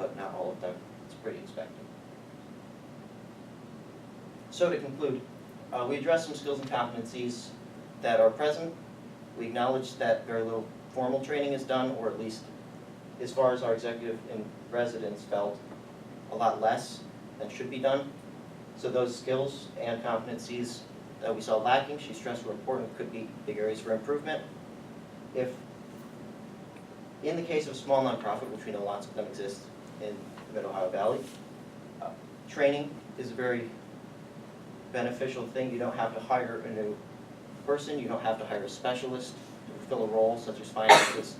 but not all of them. It's pretty expected. So to conclude, we addressed some skills and competencies that are present. We acknowledge that very little formal training is done, or at least as far as our executive in residence felt, a lot less than should be done. So those skills and competencies that we saw lacking, she stressed were important, could be big areas for improvement. If, in the case of a small nonprofit, which we know lots of them exist in the Mid-Ohio Valley, training is a very beneficial thing. You don't have to hire a new person, you don't have to hire a specialist to fill a role such as finances.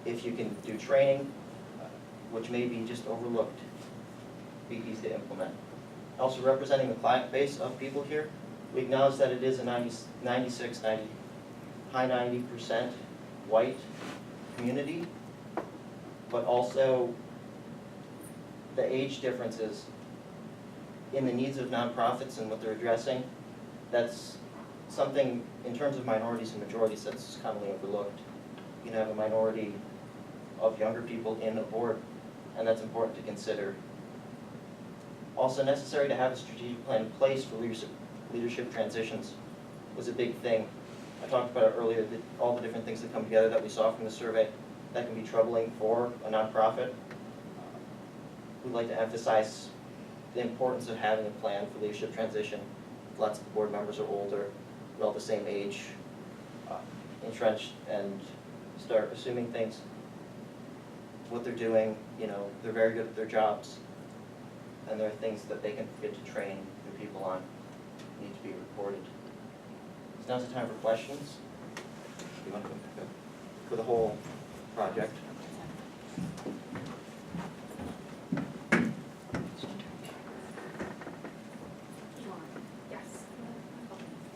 If you can do training, which may be just overlooked, be easy to implement. Also representing the client base of people here, we acknowledge that it is a 96, 90, high 90% white community, but also the age differences in the needs of nonprofits and what they're addressing. That's something, in terms of minorities and majorities, that's commonly overlooked. You can have a minority of younger people in a board, and that's important to consider. Also necessary to have a strategic plan in place for leadership transitions was a big thing. I talked about it earlier, that all the different things that come together that we saw from the survey that can be troubling for a nonprofit. We'd like to emphasize the importance of having a plan for leadership transition. Lots of the board members are older, we're all the same age, entrenched, and start assuming things, what they're doing, they're very good at their jobs, and there are things that they can forget to train their people on, need to be reported. So now's the time for questions. You want to come back up for the whole project?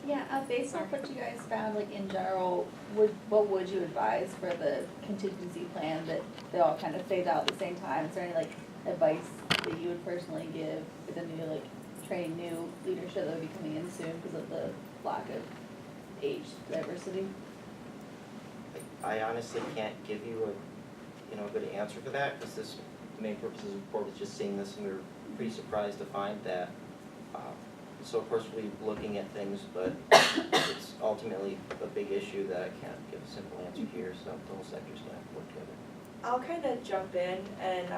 Yeah, based on what you guys found, like in general, what would you advise for the contingency plan that they all kind of phase out at the same time? Is there any advice that you would personally give for the new training new leadership that would be coming in soon because of the lack of age diversity? I honestly can't give you a good answer for that, because the main purpose of the report was just seeing this, and we were pretty surprised to find that. So of course we'll be looking at things, but it's ultimately a big issue that I can't give a simple answer here, so the whole sector's going to have to work together. I'll kind of jump in and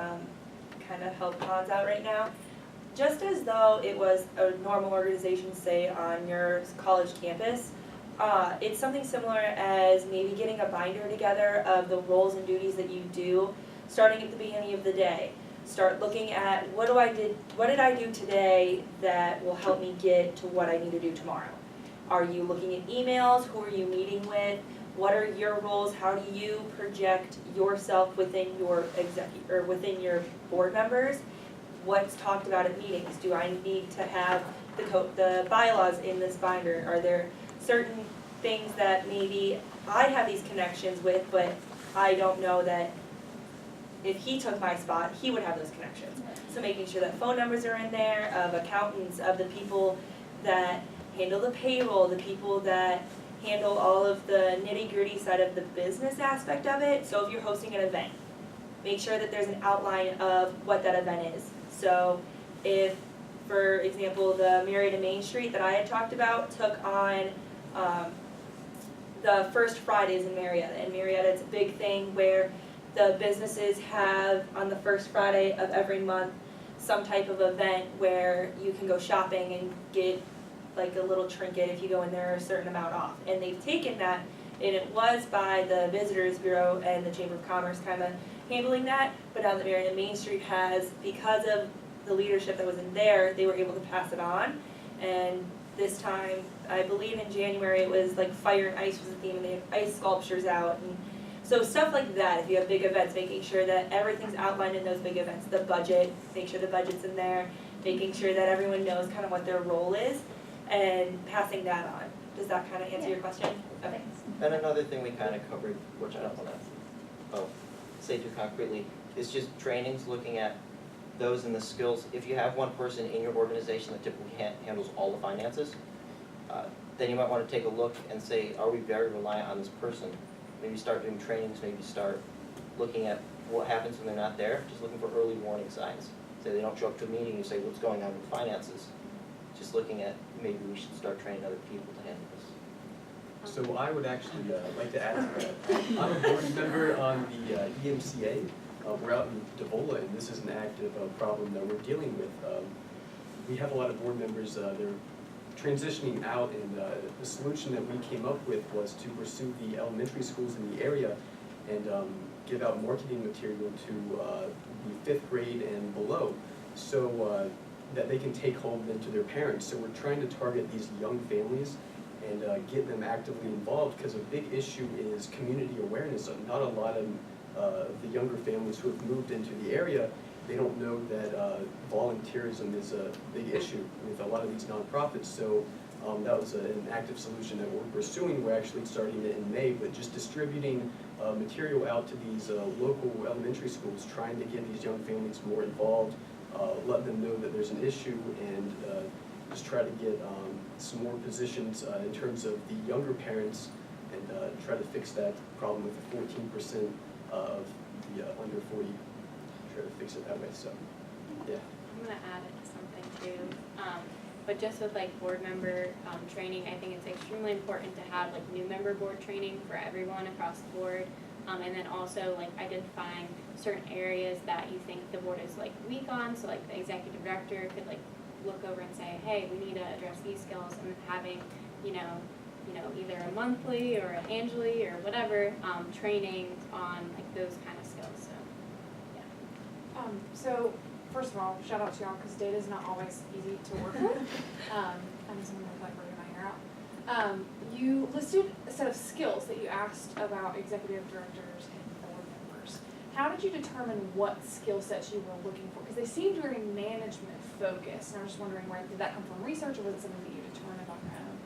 kind of help Hans out right now. Just as though it was a normal organization, say, on your college campus, it's something similar as maybe getting a binder together of the roles and duties that you do starting at the beginning of the day. Start looking at what did I do today that will help me get to what I need to do tomorrow. Are you looking at emails? Who are you meeting with? What are your roles? How do you project yourself within your within your board members? What's talked about at meetings? Do I need to have the bylaws in this binder? Are there certain things that maybe I have these connections with, but I don't know that if he took my spot, he would have those connections. So making sure that phone numbers are in there, of accountants, of the people that handle the payroll, the people that handle all of the nitty-gritty side of the business aspect of it. So if you're hosting an event, make sure that there's an outline of what that event is. So if, for example, the Marietta Main Street that I had talked about took on the first Fridays in Marietta. In Marietta, it's a big thing where the businesses have, on the first Friday of every month, some type of event where you can go shopping and get like a little trinket if you go in there a certain amount off. And they've taken that, and it was by the Visitors Bureau and the Chamber of Commerce kind of handling that, but now the Marietta Main Street has, because of the leadership that was in there, they were able to pass it on. And this time, I believe in January, it was like fire and ice was the theme, and they had ice sculptures out. And so stuff like that, if you have big events, making sure that everything's outlined in those big events. The budget, make sure the budget's in there, making sure that everyone knows kind of what their role is, and passing that on. Does that kind of answer your question? Okay. And another thing we kind of covered, which I don't want to say too concretely, is just trainings, looking at those and the skills. If you have one person in your organization that typically handles all the finances, then you might want to take a look and say, are we very reliant on this person? Maybe start doing trainings, maybe start looking at what happens when they're not there, just looking for early warning signs. Say they don't show up to a meeting, you say, what's going on with finances? Just looking at, maybe we should start training other people to handle this. So I would actually like to add to that. I'm a board member on the EMCA. We're out in Devola, and this is an active problem that we're dealing with. We have a lot of board members, they're transitioning out, and the solution that we came up with was to pursue the elementary schools in the area and give out marketing material to the 5th grade and below, so that they can take home then to their parents. So we're trying to target these young families and get them actively involved, because a big issue is community awareness. Not a lot of the younger families who have moved into the area, they don't know that volunteerism is a big issue with a lot of these nonprofits. So that was an active solution that we're pursuing. We're actually starting it in May, but just distributing material out to these local elementary schools, trying to get these young families more involved, let them know that there's an issue, and just try to get some more positions in terms of the younger parents, and try to fix that problem with the 14% of the under 40. Try to fix it that way. So, yeah. I'm gonna add it to something too. But just with like board member training, I think it's extremely important to have like new member board training for everyone across the board. And then also like identifying certain areas that you think the board is like weak on. So like the executive director could like look over and say, hey, we need to address these skills, and then having, you know, either a monthly or an annually or whatever, training on like those kind of skills. So, yeah. So, first of all, shout out to y'all, because data is not always easy to work with. I'm someone who's like working my hair out. You listed a set of skills that you asked about executive directors and board members. How did you determine what skill sets you were looking for? Because they seemed very management focused, and I was just wondering, where did that come from, research, or was it something that you determined on your own?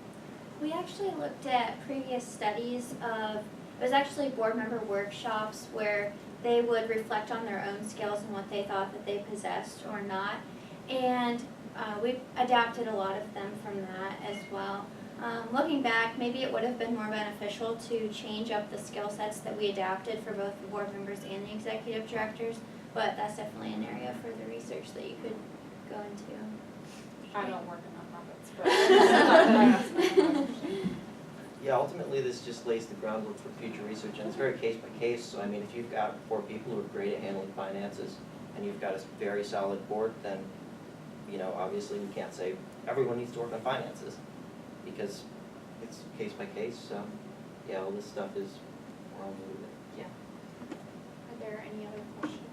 We actually looked at previous studies of, it was actually board member workshops where they would reflect on their own skills and what they thought that they possessed or not. And we adapted a lot of them from that as well. Looking back, maybe it would have been more beneficial to change up the skill sets that we adapted for both the board members and the executive directors, but that's definitely an area for the research that you could go into. I don't work in nonprofits, but Yeah, ultimately, this just lays the groundwork for future research, and it's very case by case. So I mean, if you've got 4 people who are great at handling finances, and you've got a very solid board, then, you know, obviously we can't say everyone needs to work on finances, because it's case by case. So yeah, all this stuff is, we're all new with it. Are there any other questions?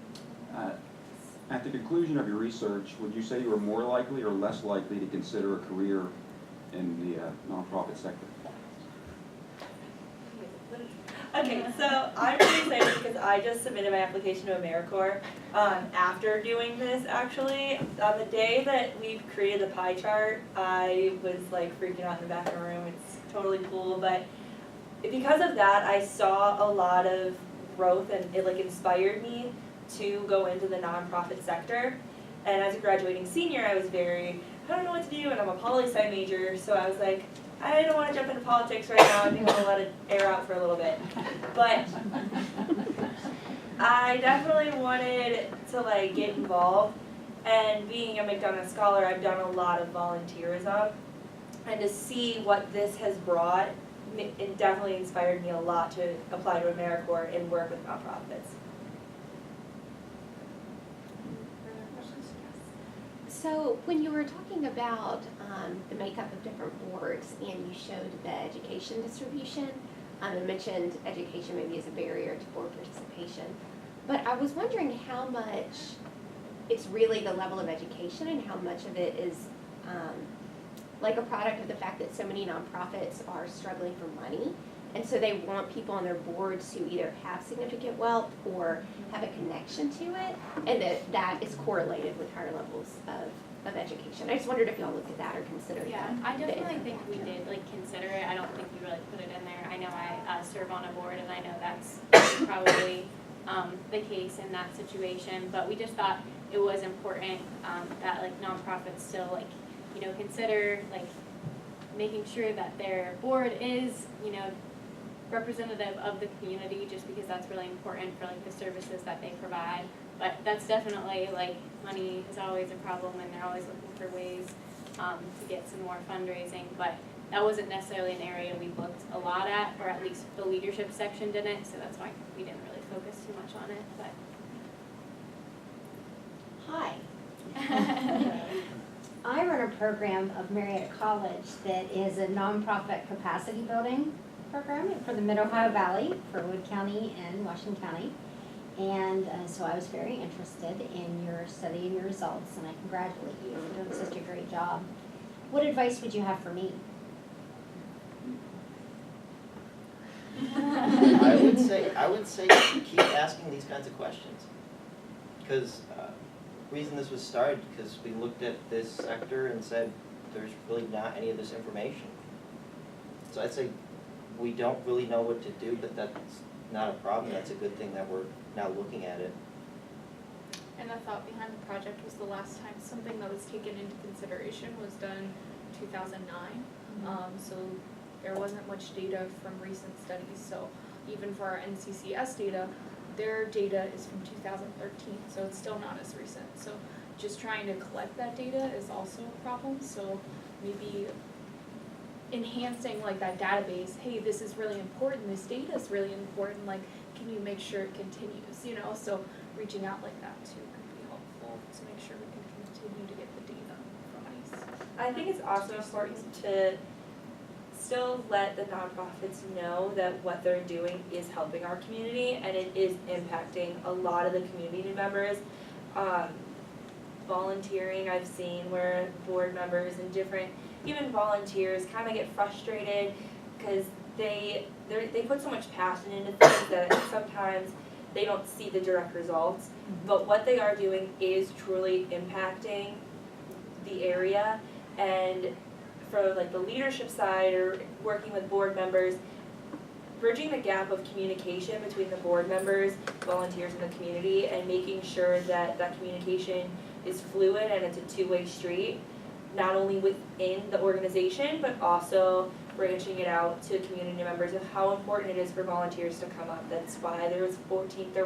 At the conclusion of your research, would you say you were more likely or less likely to consider a career in the nonprofit sector? Okay, so I'm really excited because I just submitted my application to AmeriCorps after doing this, actually. On the day that we created the pie chart, I was like freaking out in the back of the room. It's totally cool, but because of that, I saw a lot of growth, and it like inspired me to go into the nonprofit sector. And as a graduating senior, I was I don't know what to do, and I'm a poli-sci major, so I was like, I don't want to jump into politics right now. I think I'm going to let it air out for a little bit. But I definitely wanted to like get involved. And being a McDonough scholar, I've done a lot of volunteerism. And to see what this has brought, it definitely inspired me a lot to apply to AmeriCorps and work with nonprofits. So when you were talking about the makeup of different boards and you showed the education distribution, and mentioned education maybe as a barrier to board participation, but I was wondering how much it's really the level of education and how much of it is like a product of the fact that so many nonprofits are struggling for money, and so they want people on their boards who either have significant wealth or have a connection to it, and that is correlated with higher levels of education. I just wondered if y'all looked at that or considered Yeah, that. I definitely think we did like consider it. I don't think we really put it in there. I know I serve on a board, and I know that's probably the case in that situation. But we just thought it was important that like nonprofits still like, you know, consider like making sure that their board is, you know, representative of the community, just because that's really important for like the services that they provide. But that's definitely, like, money is always a problem, and they're always looking for ways to get some more fundraising. But that wasn't necessarily an area we looked a lot at, or at least the leadership section didn't, so that's why we didn't really focus too much on it. Hi. I run a program of Marietta College that is a nonprofit capacity building program for the Mid-Ohio Valley, for Wood County and Washington County. And so I was very interested in your study and your results, and I congratulate you for doing such a great job. What advice would you have for me? I would say keep asking these kinds of questions. Because reason this was started, because we looked at this sector and said there's really not any of this information. So I'd say we don't really know what to do, but that's not a problem. That's a good thing that we're now looking at it. And the thought behind the project was the last time something that was taken into consideration was done 2009. So there wasn't much data from recent studies. So even for our NCCS data, their data is from 2013, so it's still not as recent. So just trying to collect that data is also a problem. So maybe enhancing like that database, hey, this is really important, this data is really important, like, can you make sure it continues, you know? So reaching out like that too could be helpful to make sure we can continue to get the data from ICE. I think it's also important to still let the nonprofits know that what they're doing is helping our community and it is impacting a lot of the community members. Volunteering, I've seen where board members and different, even volunteers kind of get frustrated because they put so much passion into things that sometimes they don't see the direct results. But what they are doing is truly impacting the area, and for like the leadership side or working with board members, bridging the gap of communication between the board members, volunteers, and the community, and making sure that that communication is fluid and it's a two-way street, not only within the organization, but also branching it out to community members of how important it is for volunteers to come up. That's why they're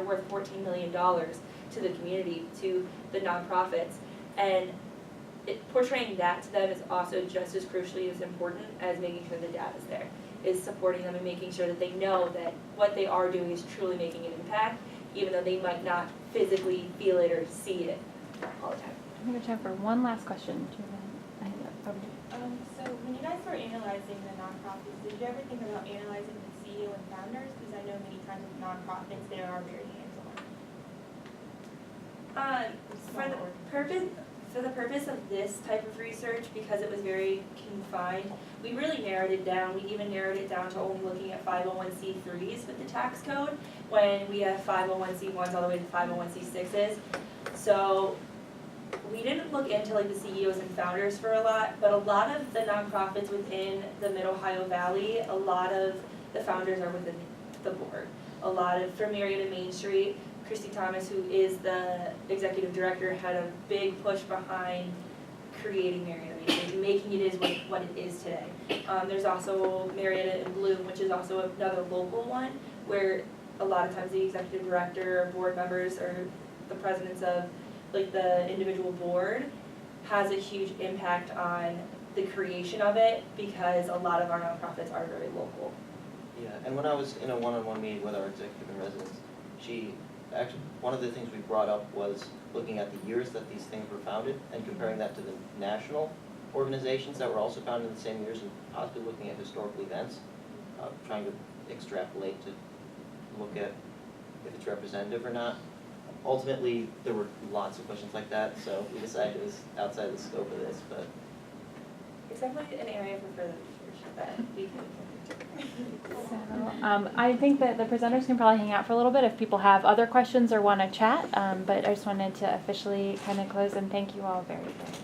worth $14 million to the community, to the nonprofits. And portraying that to them is also just as crucially as important as making sure the data is there, is supporting them and making sure that they know that what they are doing is truly making an impact, even though they might not physically feel it or see it all the time. I think we have time for one last question. So when you guys were analyzing the nonprofits, did you ever think about analyzing the CEO and founders? Because I know many times with nonprofits, they are very hands-on. For the purpose of this type of research, because it was very confined, we really narrowed it down. We even narrowed it down to only looking at 501c3s with the tax code, when we have 501c1s all the way to 501c6s. So we didn't look into like the CEOs and founders for a lot, but a lot of the nonprofits within the Mid-Ohio Valley, a lot of the founders are within the board. A lot of, for Marietta Main Street, Christy Thomas, who is the executive director, had a big push behind creating Marietta Main Street and making it what it is today. There's also Marietta in Bloom, which is also another local one, where a lot of times the executive director or board members or the presidents of like the individual board has a huge impact on the creation of it, because a lot of our nonprofits are very local. Yeah, and when I was in a one-on-one meeting with our executive in residence, one of the things we brought up was looking at the years that these things were founded and comparing that to the national organizations that were also founded in the same years, and possibly looking at historical events, trying to extrapolate to look at if it's representative or not. Ultimately, there were lots of questions like that, so we decided it was outside the scope of this, but. It's definitely an area for further research that we can. So, I think that the presenters can probably hang out for a little bit if people have other questions or want to chat, but I just wanted to officially kind of close and thank you all very, very much.